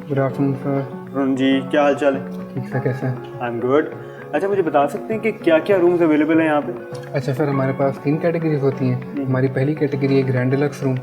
Good afternoon sir. Run जी, क्या हाल चाल है? ठीक सर, कैसे हैं? I am good. अच्छा, मुझे बता सकते हैं कि क्या क्या रूम्स अवेलेबल हैं यहाँ पे? अच्छा सर, हमारे पास 3 कैटेगरीज होती हैं। हमारी पहली कैटेगरी है ग्रैंड डिलक्स रूम,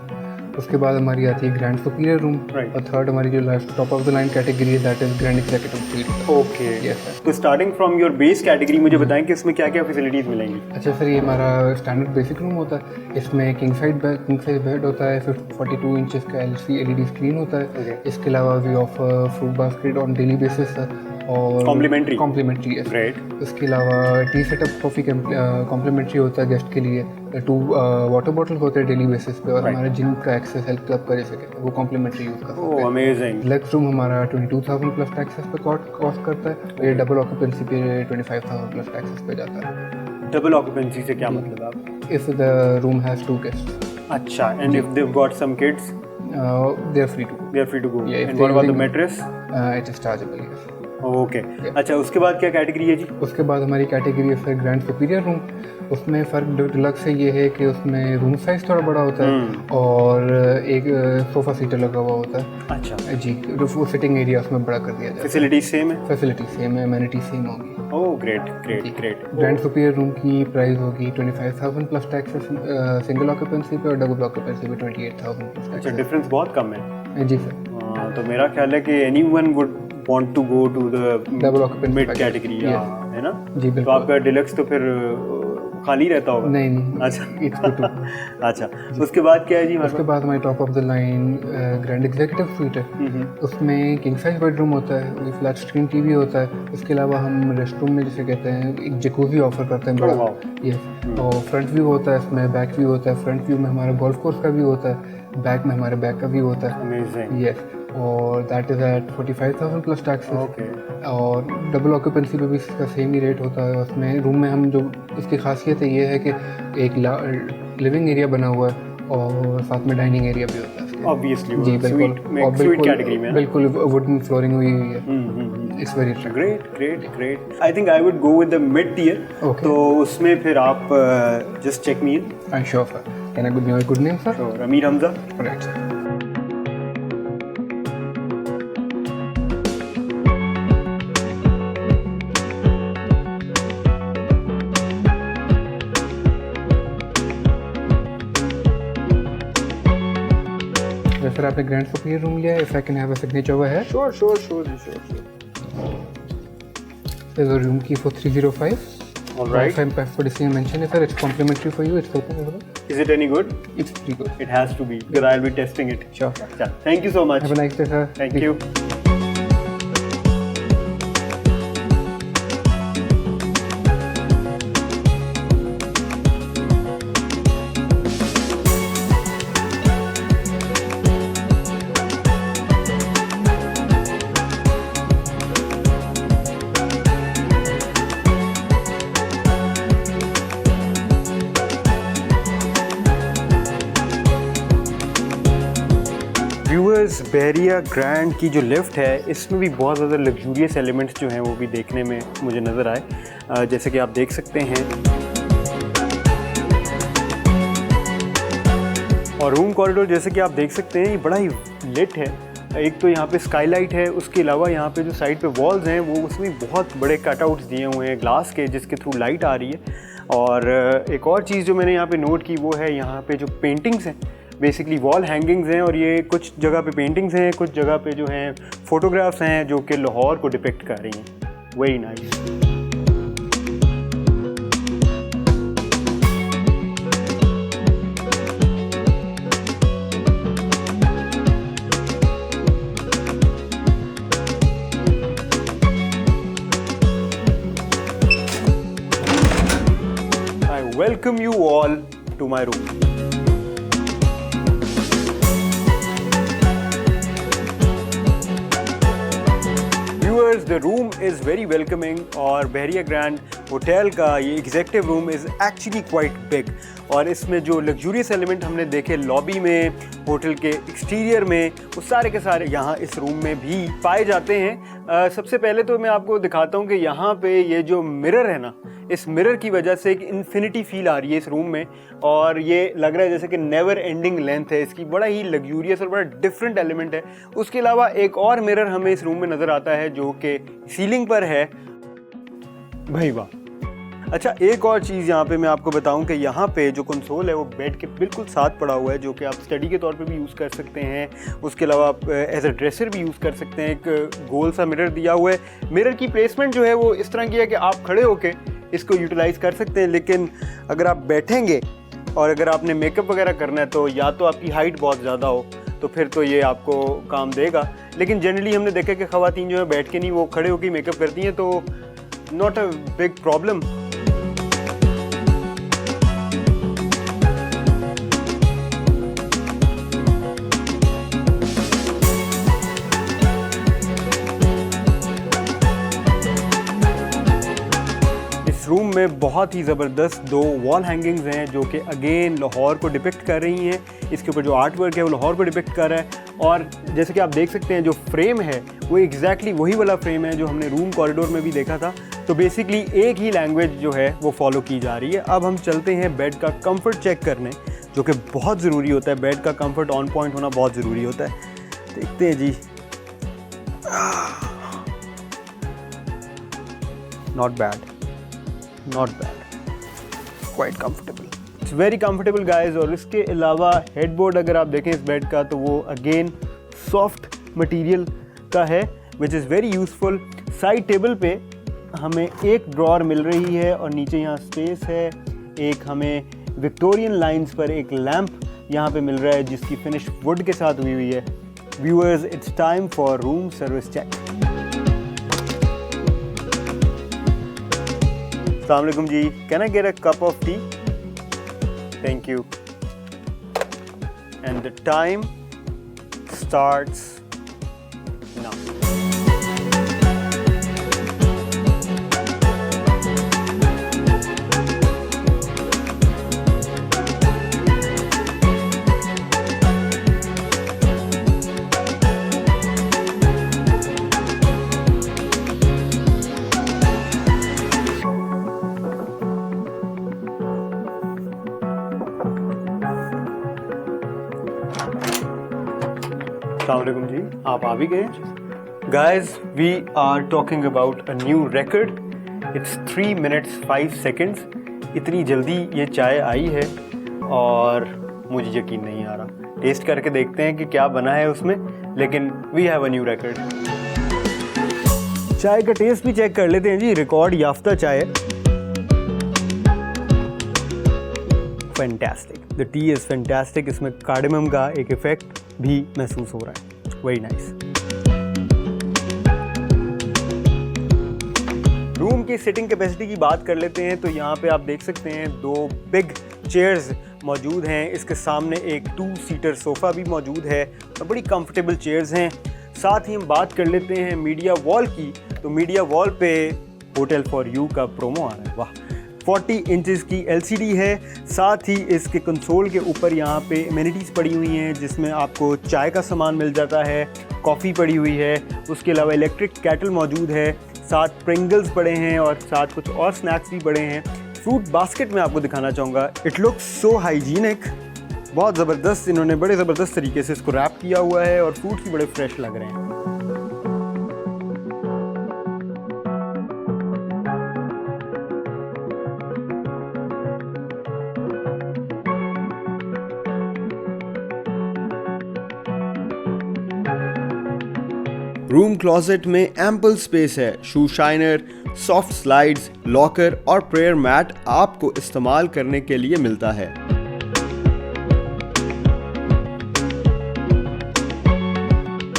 उसके बाद हमारी आती है ग्रैंड सुपीरियर रूम, Right. और थर्ड हमारी जो last top of the line category है that is grand executive suite. Okay, Yes, sir. तो starting from your base category मुझे बताएं कि इसमें क्या क्या फैसिलिटीज़ मिलेंगी? अच्छा सर, ये हमारा स्टैंडर्ड बेसिक रूम होता है। इसमें किंग साइज बेड होता है, 42 इंचेस का एलईडी स्क्रीन होता है। Okay. इसके अलावा we offer fruit basket on daily basis sir, और Complimentary? कॉम्प्लीमेंट्री है। Great. इसके अलावा टी सेटअप कॉफ़ी कॉम्प्लीमेंट्री होता है गेस्ट के लिए। 2 वाटर बॉटल होते हैं डेली बेसिस पे, और Right. हमारे जिम का एक्सेस हेल्थ क्लब का जैसे वो कॉम्प्लीमेंट्री यूज़ कर सकते ओह हैं। अमेजिंग। डिलक्स रूम हमारा 22,000 प्लस टैक्सेस पे कॉस्ट करता है, और ये डबल ऑक्यूपेंसी पे 25,000 प्लस टैक्सेस पे जाता है। डबल ऑक्यूपेंसी से क्या मतलब आप? If the room has 2 guests, अच्छा, and if they got some kids they are free to go. They are free to go. Yeah, if and they what about the using- mattress? It is chargeable, yes. Okay, अच्छा उसके बाद क्या category है जी? उसके बाद हमारी category है फिर ग्रैंड सुपीरियर रूम। उसमें फ़र्क डिलक्स से ये है कि उसमें रूम साइज़ थोड़ा बड़ा होता है, और एक सोफ़ा सीटर लगा हुआ होता है अच्छा, जी। वो सिटिंग एरिया उसमें बड़ा कर दिया जाता फैसिलिटीज सेम है? है। फैसिलिटी सेम है, अमेनिटी सेम होगी। Oh great great great. Grand superior room की प्राइस होगी 25,000 प्लस टैक्सेस सिंगल ऑक्यूपेंसी पे, और डबल ऑक्यूपेंसी पे 28,000 प्लस अच्छा, टैक्सेस। डिफरेंस बहुत कम है। जी सर। तो मेरा ख्याल है कि anyone would want to go to the Double occupancy mid package. Category, Yes. है ना? जी तो बिल्कुल। आपका डिलक्स तो फिर खाली रहता होगा? नहीं, अच्छा it's good to अच्छा, उसके बाद क्या है जी हमारे उसके बाद हमारी top of the line grand executive sweet है। उसमें किंग साइज बेडरूम होता है, फ्लैट स्क्रीन टीवी होता है। उसके अलावा हम रेस्ट रूम में जिसे कहते हैं एक जकूज़ी ऑफर करते हैं बड़ा। wow. यस, और फ्रंट व्यू होता है, इसमें बैक व्यू होता है। फ्रंट व्यू में हमारा गोल्फ कोर्स का व्यू होता है, बैक में हमारे बैक का व्यू होता है। अमेजिंग। यस, और that is at 45,000 plus taxes. Okay, और डबल ऑक्यूपेंसी पे भी इसका सेम ही रेट होता है। उसमें रूम में हम जो इसकी खासियत है ये है कि एक लिविंग एरिया बना हुआ है, और साथ में डाइनिंग एरिया भी होता है इसके। ऑब्वियसली जी स्वीट में, और स्वीट कैटेगरी में ना? बिल्कुल वुडन फ्लोरिंग हुई हुई है। It's very great great great. I think I would go with the mid tier. Okay. तो उसमें फिर आप just check me in. I sure sir. Can I give good name sir? तो Amir Hamza. Right sir. Sir आपने grand superior room लिया है। If I can have a signature over है। Sure sure sure sure. There's a room key for 305. All right. For the same mention, sir, it's complimentary for you. It's open as well. Is it any good? It's pretty good. It has to be because I'll be testing it. Sure. Yeah. Thank you so much. Have a nice day, sir. Thank you. Viewers, Bahria grand की जो lift है इसमें भी बहुत ज़्यादा luxurious elements जो हैं वो भी देखने में मुझे नज़र आए। जैसे कि आप देख सकते हैं, और रूम कॉरिडोर जैसे कि आप देख सकते हैं ये बड़ा ही लिट है। एक तो यहाँ पे स्काईलाइट है, उसके अलावा यहाँ पे जो साइड पे वॉल्स हैं वो उसमें बहुत बड़े कटआउट्स दिए हुए हैं ग्लास के, जिसके थ्रू लाइट आ रही है। और एक और चीज़ जो मैंने यहाँ पे नोट की वो है यहाँ पे जो पेंटिंग्स हैं, बेसिकली वॉल हैंगिंग्स हैं, और ये कुछ जगह पे पेंटिंग्स हैं, कुछ जगह पे जो हैं फोटोग्राफ्स हैं जो कि लाहौर को डिपिक्ट कर रही हैं। Very nice. I welcome you all to my room. Viewers, the room is very welcoming और बहरिया ग्रैंड होटल का ये executive room is actually quite big. और इसमें जो लग्जूरियस एलिमेंट हमने देखे लॉबी में, होटल के एक्सटीरियर में, वो सारे के सारे यहाँ इस रूम में भी पाए जाते हैं। सबसे पहले तो मैं आपको दिखाता हूँ कि यहाँ पे ये जो मिरर है ना, इस मिरर की वजह से एक इन्फिनिटी फील आ रही है इस रूम में, और ये लग रहा है जैसे कि नेवर एंडिंग लेंथ है इसकी। बड़ा ही लग्जूरियस और बड़ा डिफरेंट एलिमेंट है। उसके अलावा एक और मिरर हमें इस रूम में नज़र आता है जो कि सीलिंग पर है। भाई वाह। अच्छा, एक और चीज़ यहाँ पे मैं आपको बताऊं कि यहाँ पे जो कंसोल है वो बेड के बिल्कुल साथ पड़ा हुआ है, जो कि आप स्टडी के तौर पे भी यूज़ कर सकते हैं। उसके अलावा आप एज अ ड्रेसर भी यूज़ कर सकते हैं। एक गोल सा मिरर दिया हुआ है। मिरर की प्लेसमेंट जो है वो इस तरह की है कि आप खड़े होके इसको यूटिलाइज़ कर सकते हैं, लेकिन अगर आप बैठेंगे और अगर आपने मेकअप वगैरह करना है तो या तो आपकी हाइट बहुत ज़्यादा हो तो फिर तो ये आपको काम देगा। लेकिन जनरली हमने देखा कि ख़वातीन जो है बैठ के नहीं, वो खड़े होकर मेकअप करती हैं, तो not a big problem. Room में बहुत ही ज़बरदस्त 2 वॉल हैंगिंग्स हैं जो कि अगेन लाहौर को डिपिक्ट कर रही हैं। इसके ऊपर जो आर्ट वर्क है वो लाहौर को डिपिक्ट कर रहा है, और जैसे कि आप देख सकते हैं जो फ्रेम है वो एग्जैक्टली वही वाला फ्रेम है जो हमने रूम कॉरिडोर में भी देखा था। तो बेसिकली एक ही लैंग्वेज जो है वो फॉलो की जा रही है। अब हम चलते हैं बेड का कंफर्ट चेक करने, जो कि बहुत ज़रूरी होता है। बेड का कंफर्ट ऑन पॉइंट होना बहुत ज़रूरी होता है। देखते हैं ji. Not bad, not bad, quite comfortable, it's very comfortable guys. और इसके अलावा हेडबोर्ड अगर आप देखें इस बेड का तो वो अगेन सॉफ्ट मटेरियल का है, which is very useful. Side table पे हमें एक ड्रॉर मिल रही है और नीचे यहाँ स्पेस है। एक हमें विक्टोरियन लाइंस पर एक लैम्प यहाँ पे मिल रहा है जिसकी फिनिश वुड के साथ हुई है। Viewers, it's time for room service check. अस्सलाम वालेकुम ji, can I get a cup of tea? Thank you. And the time starts now. अस्सलामुअलैकुम जी, आप आ भी गए। Guys, we are talking about a new record. It's 3 minutes 5 seconds. इतनी जल्दी ये चाय आई है और मुझे यकीन नहीं आ रहा। टेस्ट करके देखते हैं कि क्या बना है उसमें, लेकिन we have a new record. चाय का टेस्ट भी चेक कर लेते हैं जी। रिकॉर्ड याफ्ता चाय, fantastic. The T is fantastic. इसमें कार्डेमम का एक इफेक्ट भी महसूस हो रहा है। Very nice. रूम की सिटिंग कैपेसिटी की बात कर लेते हैं तो यहाँ पे आप देख सकते हैं 2 बिग चेयर्स मौजूद हैं। इसके सामने एक 2 सीटर सोफ़ा भी मौजूद है और बड़ी कंफर्टेबल चेयर्स हैं। साथ ही हम बात कर लेते हैं मीडिया वॉल की, तो मीडिया वॉल पे होटल फॉर यू का प्रोमो आ रहा है। वाह, 40 इंचज़ की LCD है। साथ ही इसके कंसोल के ऊपर यहाँ पे एमिनिटीज़ पड़ी हुई हैं जिसमें आपको चाय का सामान मिल जाता है, कॉफ़ी पड़ी हुई है। उसके अलावा इलेक्ट्रिक कैटल मौजूद है, साथ प्रिंगल्स पड़े हैं और साथ कुछ और स्नैक्स भी पड़े हैं। फ्रूट बास्केट में आपको दिखाना चाहूँगा। It looks so hygienic. बहुत ज़बरदस्त, इन्होंने बड़े ज़बरदस्त तरीके से इसको रैप किया हुआ है और फ्रूट्स भी बड़े फ्रेश लग रहे हैं। रूम क्लोजेट में एम्पल स्पेस है। शू शाइनर, सॉफ्ट स्लाइड्स, लॉकर और प्रेयर मैट आपको इस्तेमाल करने के लिए मिलता है।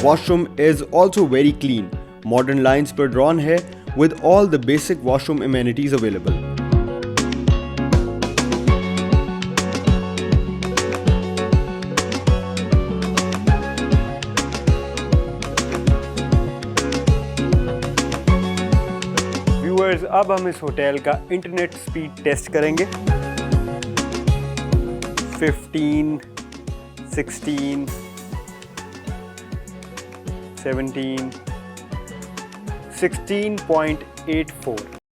Washroom is also very clean. Modern lines पर ड्रॉन है with all the basic washroom amenities available. अब हम इस होटल का इंटरनेट स्पीड टेस्ट करेंगे। 15, 16, 17, 16.84